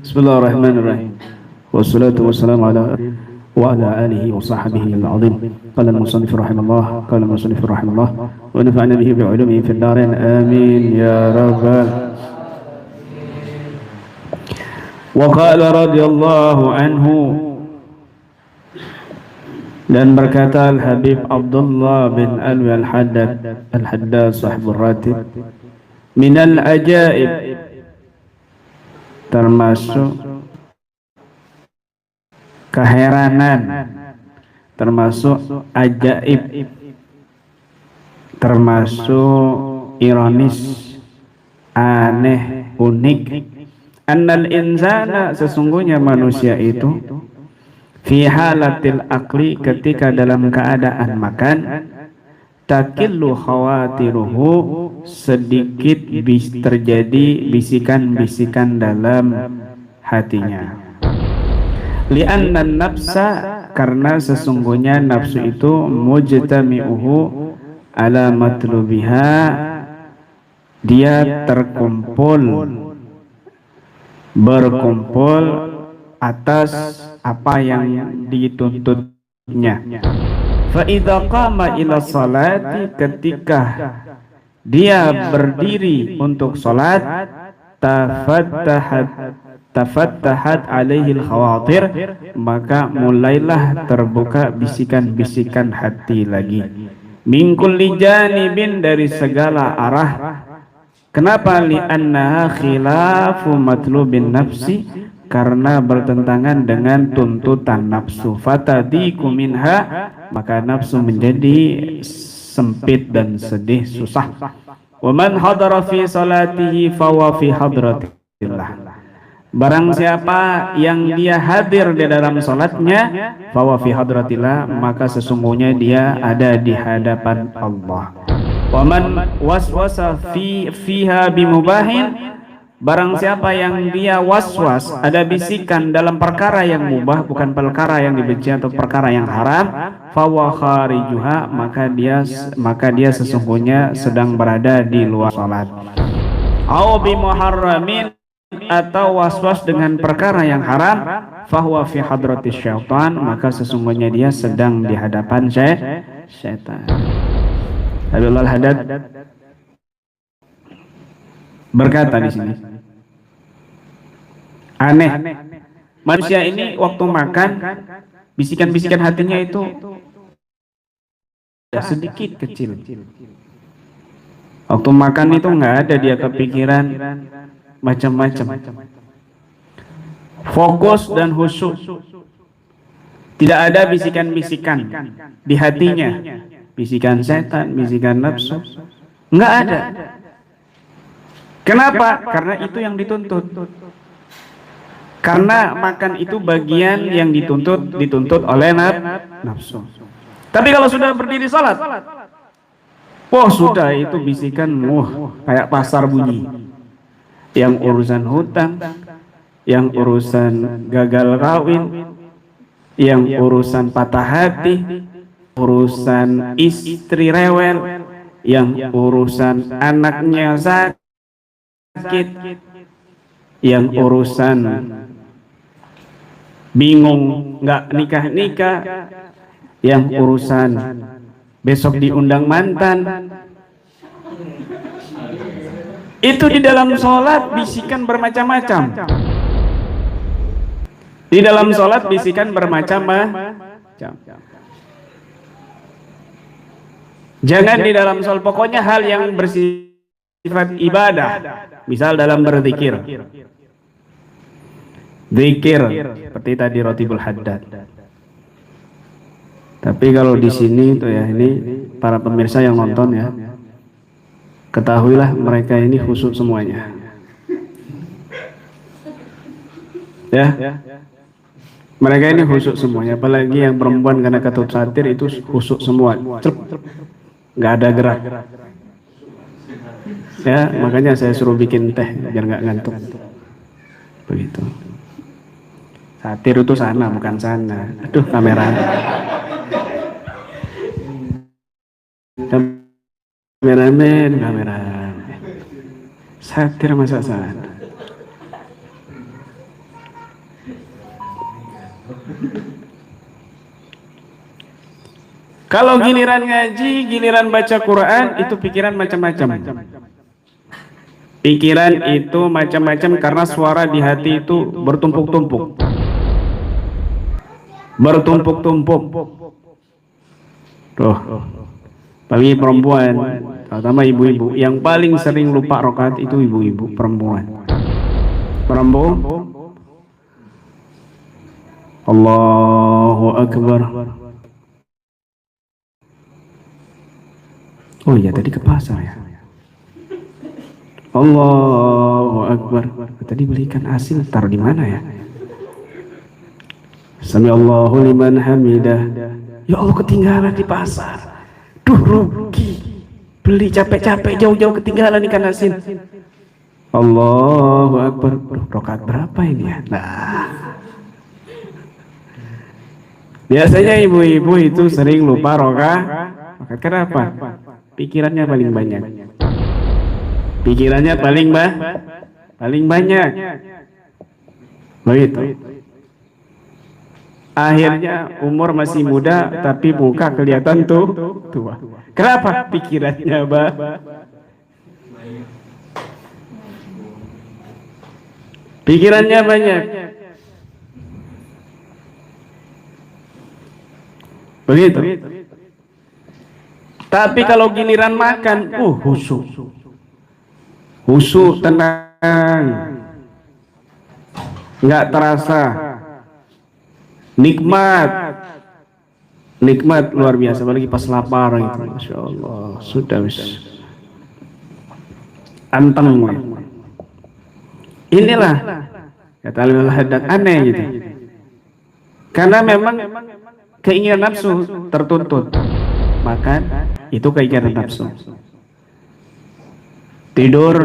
Bismillahirrahmanirrahim. Wassalatu wassalamu ala wa ala alihi wa sahbihi al-azim. Qala al-musannif rahimahullah, qala al-musannif rahimahullah, wa nafa'ana bihi bi 'ulumihi fid dharain. Amin ya rabbal. Wa qala radhiyallahu anhu, dan berkata Al-Habib Abdullah bin Alwi Al-Haddad sahibur ratib, minal ajaib, termasuk keheranan, termasuk ajaib, termasuk ironis, aneh, unik, annal insana, sesungguhnya manusia itu, fi halatil akli, ketika dalam keadaan makan, takillu khawatiruhu, sedikit terjadi bisikan-bisikan dalam hatinya. Li'anna nafsa, karena sesungguhnya nafsu itu mujtami'uhu ala matlubiha, dia berkumpul atas apa yang dituntutnya. Fa idza qama ila salati, ketika dia berdiri untuk salat, tafattahat alaihi al-khawatir, maka mulailah terbuka bisikan-bisikan hati lagi. Min kulli janibin, dari segala arah. Kenapa? Li'annaha khilafu matlubin nafsi, karena bertentangan dengan tuntutan nafsu. Fatadiku minha, maka nafsu menjadi sempit dan sedih, susah. Wa man hadara fi salatihi fawa fi hadratillah, barang siapa yang dia hadir di dalam salatnya, fawa fi hadratillah, maka sesungguhnya dia ada di hadapan Allah. Wa man waswasa fiha bimubahin, barang siapa yang dia waswas, ada bisikan dalam perkara yang mubah, bukan perkara yang dibenci atau perkara yang haram, fawa kharijuha, maka dia sesungguhnya sedang berada di luar salat. Au bi muharramin, atau waswas dengan perkara yang haram, fahuwa fi hadratis syaitan, maka sesungguhnya dia sedang di hadapan syaitan. Habibul Haddad berkata di sini, aneh, manusia ini waktu makan, bisikan-bisikan hatinya itu sedikit kecil. Waktu makan itu nggak ada dia kepikiran macam-macam. Fokus dan khusyuk. Tidak ada bisikan-bisikan di hatinya. Bisikan setan, bisikan nafsu. Nggak ada. Kenapa? Karena itu yang dituntut. Karena makan itu bagian yang dituntut oleh nafsu. Tapi kalau sudah berdiri salat, sudah itu bisikan, kayak pasar bunyi. Yang urusan hutang, yang urusan gagal kawin, yang urusan patah hati, urusan istri rewel, yang urusan anaknya sakit, yang urusan bingung nggak nikah-nikah, yang urusan besok diundang mantan. Itu di dalam sholat bisikan bermacam-macam. Di dalam sholat bisikan bermacam-macam. Jangan di dalam sholat, pokoknya hal yang bersifat ibadah. Misal dalam berzikir. Zikir seperti tadi Ratibul Haddad. Tapi kalau di sini tuh ya, ini para pemirsa yang nonton ya, ketahuilah mereka ini khusyuk semuanya. Ya. Mereka ini khusyuk semuanya, apalagi yang perempuan karena ketut satir itu khusyuk semua. Nggak ada gerak. Ya, makanya saya suruh bikin teh biar nggak ngantuk. Begitu. Satir itu sana, bukan sana. Aduh, kamera. Kameramen. Satir masa sana. Kalau giliran ngaji, giliran baca Quran, itu pikiran macam-macam. Pikiran itu macam-macam karena suara di hati itu bertumpuk-tumpuk. Bertumpuk-tumpuk. Tuh, bagi perempuan, terutama ibu-ibu, yang paling sering lupa rakaat itu ibu-ibu perempuan. Perempuan. Allahu Akbar. Oh iya, tadi ke pasar ya. Allahu Akbar. Tadi belikan asil, taruh di mana ya? Sami Allahu liman hamidah. Ya Allah, ketinggalan di pasar. Duh, rugi. Beli capek-capek jauh-jauh ketinggalan ikan asin. Allahu Akbar. Duh, rakaat berapa ini ya? Nah, biasanya ibu-ibu itu sering lupa rakaat. Kenapa? Pikirannya paling banyak. Pikirannya paling banyak. Begitu. Akhirnya umur masih muda tapi muka kelihatan tua. Kenapa? Pikirannya Pikirannya banyak. Begitu. Tapi kalau giliran makan, khusyuk, tenang, nggak terasa, nikmat luar biasa. Apalagi pas lapar itu, masya Allah, sudah anteng. Inilah kata Al Haddad, aneh gitu, karena memang keinginan nafsu tertuntut. Makan itu keinginan nafsu. Tidur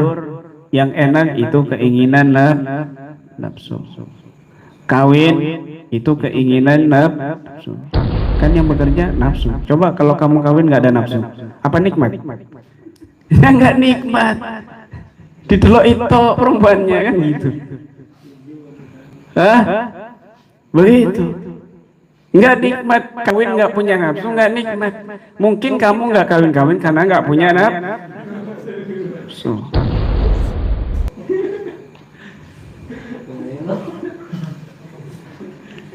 yang enak itu keinginan nafsu. Kawin itu keinginan nafsu. Kan yang bekerja nafsu. Coba kalau kamu kawin nggak ada nafsu, apa nikmat? Ya nggak nikmat. Ditelok itu perempuannya kan gitu. Hah? Begitu. Nggak nikmat, kawin nggak punya nafsu, nggak nikmat. Mungkin kamu nggak kawin karena nggak punya nafsu.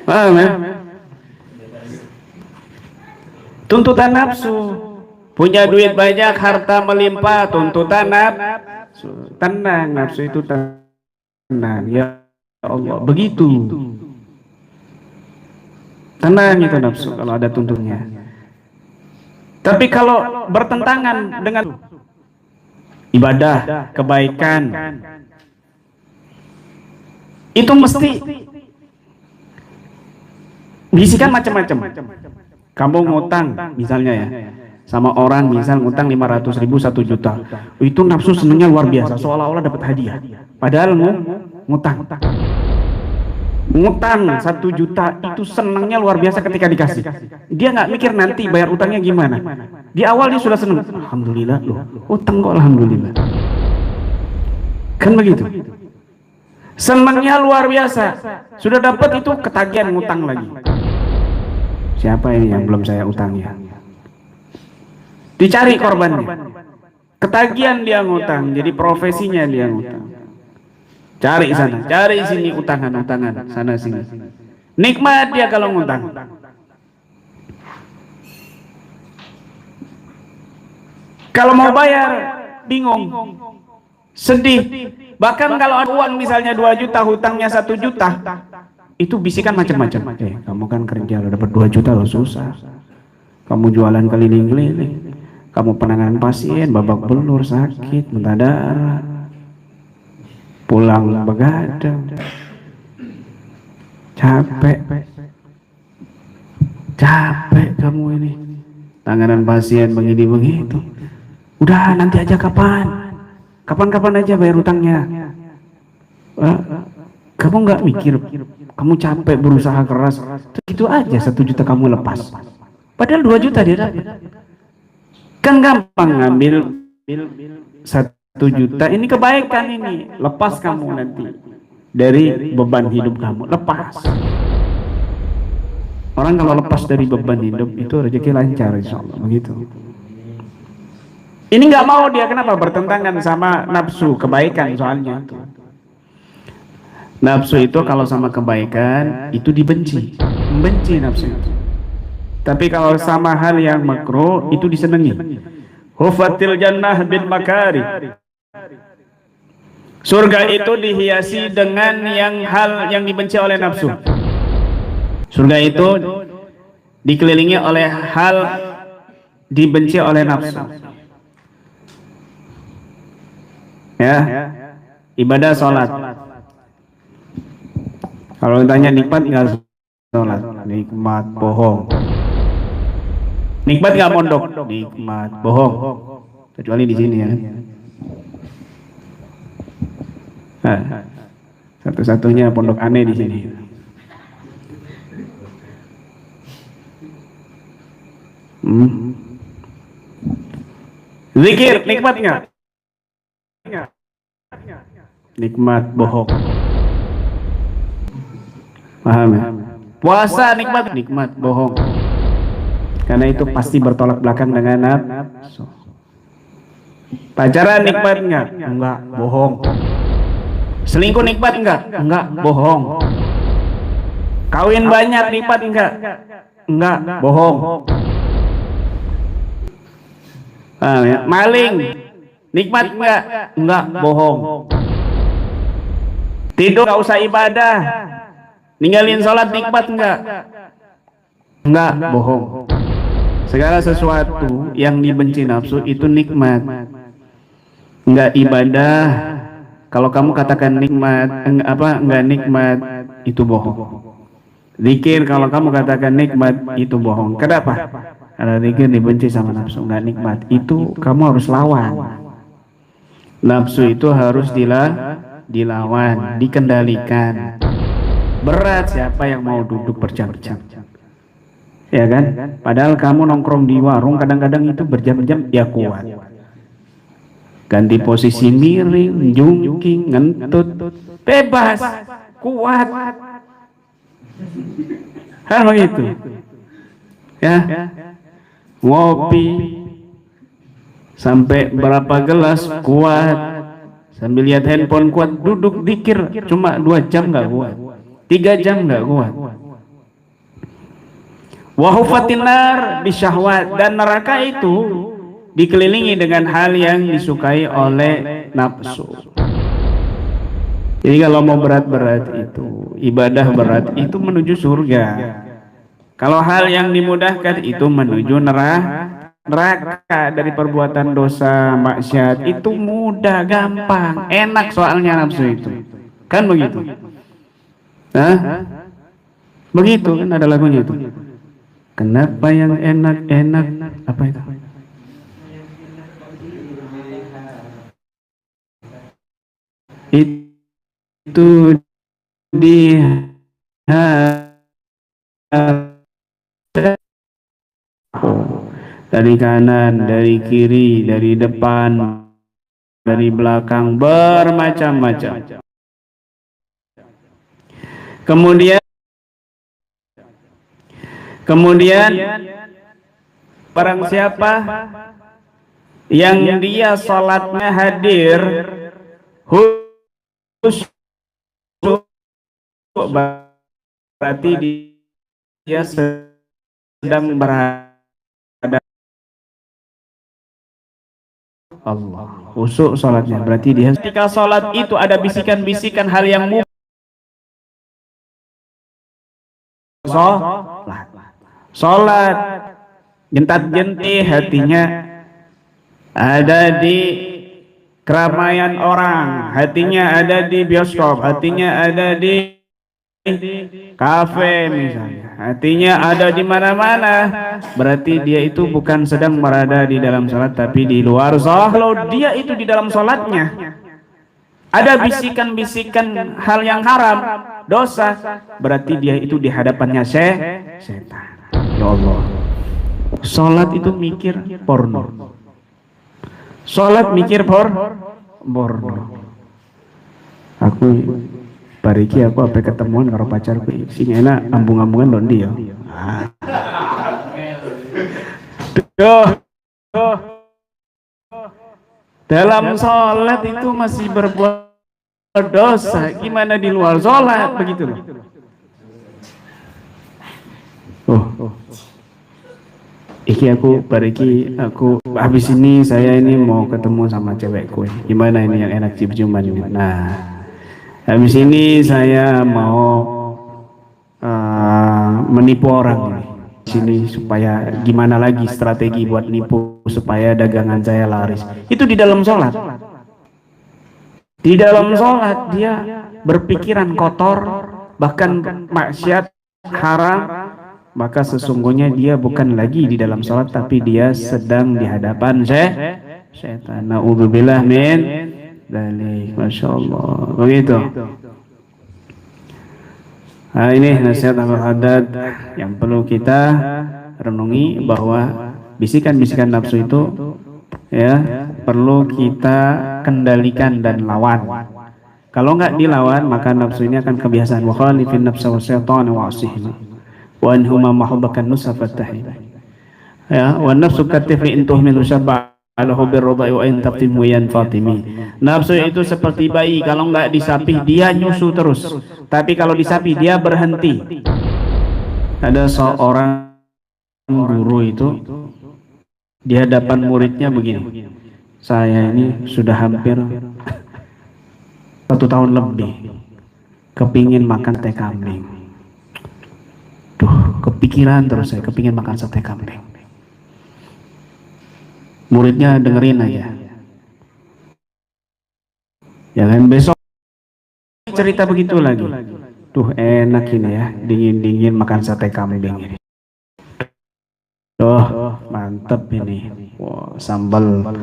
Paham ya? Tuntutan nafsu. Punya duit banyak, harta melimpah, tuntutan nafsu. Tenang, nafsu itu tenang. Ya Allah, begitu. Tenang itu nafsu kalau ada tuntunnya. Tapi kalau bertentangan dengan ibadah, kebaikan, itu mesti bisikan macam-macam. Kamu ngutang misalnya ya, sama orang misal ngutang 500.000 1 juta, itu nafsu senangnya luar biasa, seolah-olah dapat hadiah. Padahal ngutang 1 juta itu senangnya luar biasa ketika dikasih. Dia nggak mikir nanti bayar utangnya gimana. Di awal dia sudah senang. Alhamdulillah loh, utang kok alhamdulillah. Kan begitu. Senangnya luar biasa. Sudah dapat itu ketagihan ngutang lagi. Siapa ini yang belum saya utangi? Dicari korbannya. Ketagihan dia ngutang, jadi profesinya dia ngutang. Cari sana, cari sini, utangan, sana sini. Nikmat dia kalau ngutang. Kalau mau bayar, bingung, sedih. Bahkan kalau ada uang misalnya 2 juta, hutangnya 1 juta, itu bisikan macam-macam. Kamu kan kerja, lo dapat 2 juta lo susah. Kamu jualan keliling-keliling, kamu penanganan pasien, babak belur, sakit, muntah darah. Pulang begadang, capek kamu ini, tanganan pasien begini begitu. Udah nanti aja kapan aja bayar utangnya. Kamu nggak mikir, kamu capek berusaha keras, itu aja 1 juta kamu lepas. Padahal 2 juta dia dapat. Kan gampang ngambil 1 juta, ini kebaikan ini, lepas kamu nanti dari beban hidup kamu. Lepas. Orang kalau lepas dari beban hidup itu rezeki lancar, insya Allah. Begitu. Ini nggak mau dia, kenapa? Bertentangan sama nafsu kebaikan soalnya. Nafsu itu kalau sama kebaikan itu dibenci, membenci nafsu itu. Tapi kalau sama hal yang makruh itu disenangi. Hufatil jannah bil makari. Surga itu dihiasi dengan hal yang dibenci oleh nafsu. Surga itu dikelilingi oleh hal dibenci oleh nafsu. Ya, ibadah sholat. Kalau ditanya nikmat nggak sholat, nikmat, bohong. Nikmat nggak mondok, nikmat, bohong. Kecuali di sini ya. Nah, satu-satunya pondok aneh di sini. Zikir nikmat nggak? Nikmat, bohong. Paham ya? Puasa nikmat, nikmat, bohong. Karena itu pasti bertolak belakang dengan nafsu. Pacaran nikmat enggak? Enggak, bohong. Selingkuh nikmat enggak? Enggak, bohong. Kawin banyak nikmat enggak? Enggak, bohong. Paham ya? Maling nikmat enggak? Enggak, bohong. Tidur enggak usah ibadah. Ninggalin sholat nikmat enggak? Enggak, bohong. Segala sesuatu yang dibenci nafsu itu nikmat. Enggak ibadah. Kalau kamu katakan nikmat, enggak nikmat, itu bohong. Zikir kalau kamu katakan nikmat, itu bohong. Kenapa? Karena zikir dibenci sama nafsu, enggak nikmat. Itu kamu harus lawan. Nafsu itu harus dilawan, dikendalikan. Berat siapa yang mau duduk berjam-jam, ya kan? Padahal kamu nongkrong di warung kadang-kadang itu berjam-jam, ya kuat. Ganti posisi miring, jungking, ngentut, bebas, kuat. Kan begitu, ya? Ngopi sampai berapa gelas, kuat. Sambil lihat handphone, kuat. Duduk dikir cuma 2 jam nggak kuat. 3 jam nggak kuat. Wahufatin nar bisyahwat, dan neraka itu dikelilingi dengan hal yang disukai oleh nafsu. Jadi kalau mau berat-berat itu, ibadah berat itu menuju surga. Kalau hal yang dimudahkan itu menuju neraka dari perbuatan dosa, maksiat itu mudah, gampang, enak soalnya nafsu itu. Kan begitu? Hah? Begitu kan, ada lagunya itu. Kenapa yang enak-enak, apa itu? Itu di dari kanan, dari kiri, dari depan, dari belakang, bermacam-macam. Kemudian barang siapa yang dia sholatnya hadir khusyuk, berarti dia sedang berada Allah. Khusyuk sholatnya berarti dia, ketika sholat itu ada bisikan-bisikan hal yang sholat jentat-jentih hatinya ada di keramaian orang, hatinya ada di bioskop, hatinya ada di kafe misalnya, hatinya ada di mana-mana, berarti dia itu bukan sedang berada di dalam sholat tapi di luar sholat. Kalau dia itu di dalam sholatnya ada bisikan-bisikan hal yang haram, dosa, berarti dia itu di hadapannya setan. Ya Allah, sholat itu mikir porno, sholat mikir porno. Aku Pariki aku apa ketemuan karo pacarku sing enak ambung-ambungan don dia. Tuh, dalam sholat itu masih berbuat dosa, gimana di luar sholat begitu loh. Iki aku pariki aku habis ini saya ini mau ketemu sama cewekku. Gimana ini yang enak cium-ciuman ini? Nah, habis ini saya mau menipu orang ini. Sini supaya gimana lagi strategi buat nipu supaya dagangan saya laris. Itu di dalam sholat. Di dalam sholat dia berpikiran kotor, bahkan maksiat haram, maka sesungguhnya dia bukan lagi di dalam sholat, tapi dia sedang di hadapan setan. Na'udzubillah min dzalik. Masya Allah. Begitu. Nah, ini nasihat Abul Haddad yang perlu kita renungi, bahwa bisikan-bisikan nafsu itu ya perlu kita kendalikan dan lawan. Kalau nggak dilawan, maka nafsu ini akan kebiasaan. Wa khalifin nafsa wa syaitana wa asihna wa anhuma mahubbakan nusafatahim. Ya, wa nafsu katifli in tuhmilu syab'a ala hubir rodai wa in taftimu yan fatimi. Nafsu itu seperti bayi, kalau nggak disapih dia nyusu terus, tapi kalau disapih dia berhenti. Ada seorang guru itu di hadapan muridnya begini, saya ini sudah hampir 1 tahun lebih kepingin makan sate kambing. Duh, kepikiran terus saya kepingin makan sate kambing. Muridnya dengerin aja, ya kan, besok cerita begitu lagi. Tuh enak ini ya, dingin-dingin makan sate kambing ini. Tuh mantep ini. Wow, sambal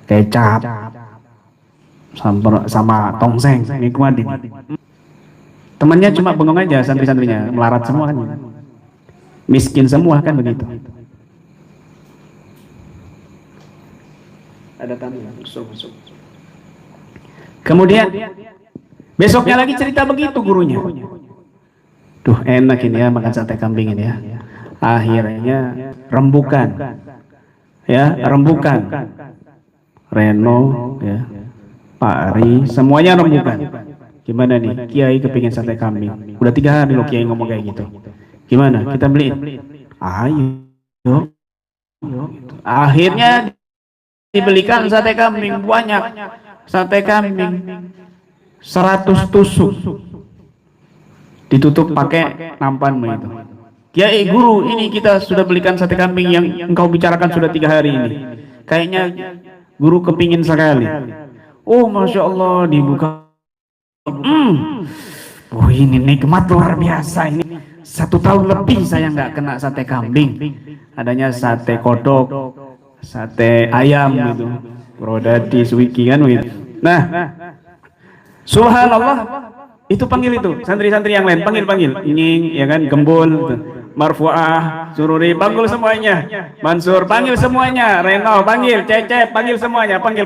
kecap sama tongseng nikmat ini. Temannya cuma bengong aja, santri-santrinya melarat semua kan, miskin semua kan begitu. Ada tamu. Kemudian besoknya lagi cerita begitu gurunya. Duh enak ini ya makan sate kambing ini ya. Akhirnya rembukan, ya rembukan. Reno, ya, Pak Ari, semuanya rembukan. Gimana nih, Kiai kepingin sate kambing. Udah 3 hari loh Kiai ngomong kayak gitu. Gimana? Kita beliin? Ayo. Akhirnya dibelikan sate kambing banyak, sate kambing 100 tusuk, ditutup pakai nampanmu itu. Kiai guru, ini kita sudah belikan sate kambing yang engkau bicarakan sudah 3 hari ini. Kayaknya guru kepingin sekali. Oh masya Allah, dibuka. Oh ini nikmat luar biasa ini. 1 tahun lebih saya nggak kena sate kambing. Adanya sate kodok, sate ayam gitu, Brodadi, Suwiki kan gitu. Nah, subhanallah, itu panggil itu santri-santri yang lain, panggil Nying, ya kan, Gembul, gitu. Marfuah, Sururi, panggil semuanya. Mansur, panggil semuanya. Reno, panggil. Cecep, panggil semuanya. Panggil.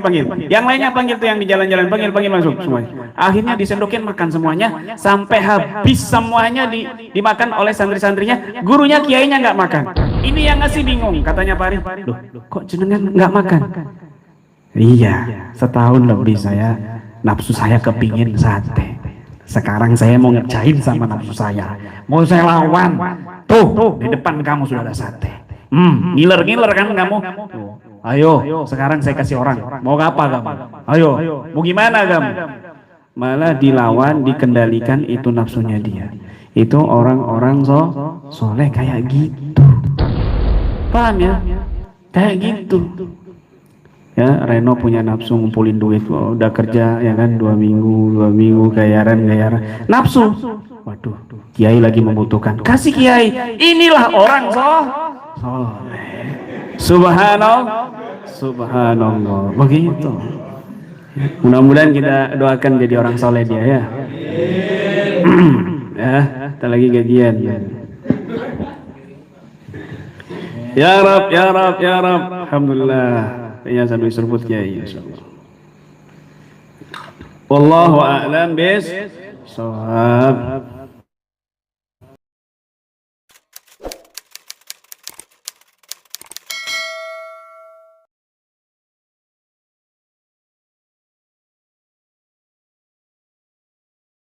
Yang lainnya panggil tuh yang di jalan-jalan, panggil langsung semuanya. Akhirnya disendokin makan semuanya sampai habis semuanya dimakan oleh santri-santrinya. Gurunya kiainya nggak makan. Ini yang ngasih bingung, katanya Pak Arif. Loh, kok jenengan nggak makan? Iya, setahun lebih saya nafsu saya kepingin sate. Sekarang saya mau ngerjain sama nafsu saya. Mau saya lawan. Tuh, di depan kamu sudah ada sate. Ngiler kan kamu. Ayo, sekarang saya kasih orang. Mau apa kamu? Ayo, mau gimana kamu? Malah dilawan, dikendalikan, itu nafsunya dia. Itu orang-orang soleh kayak gitu. Paham ya? Kayak gitu. Ya, Reno punya nafsu ngumpulin duit, udah kerja ya kan 2 minggu gayaran. Nafsu. Waduh, Kiai lagi membutuhkan. Kasih Kiai. Inilah orang soleh. Subhanallah. Begitu. Mudah-mudahan kita doakan jadi orang soleh dia ya. Ya, kita lagi gajian. Ya Rab. Alhamdulillah. Ya sambil seruput Kiai insyaallah. Wallahu a'lam bis Shawab.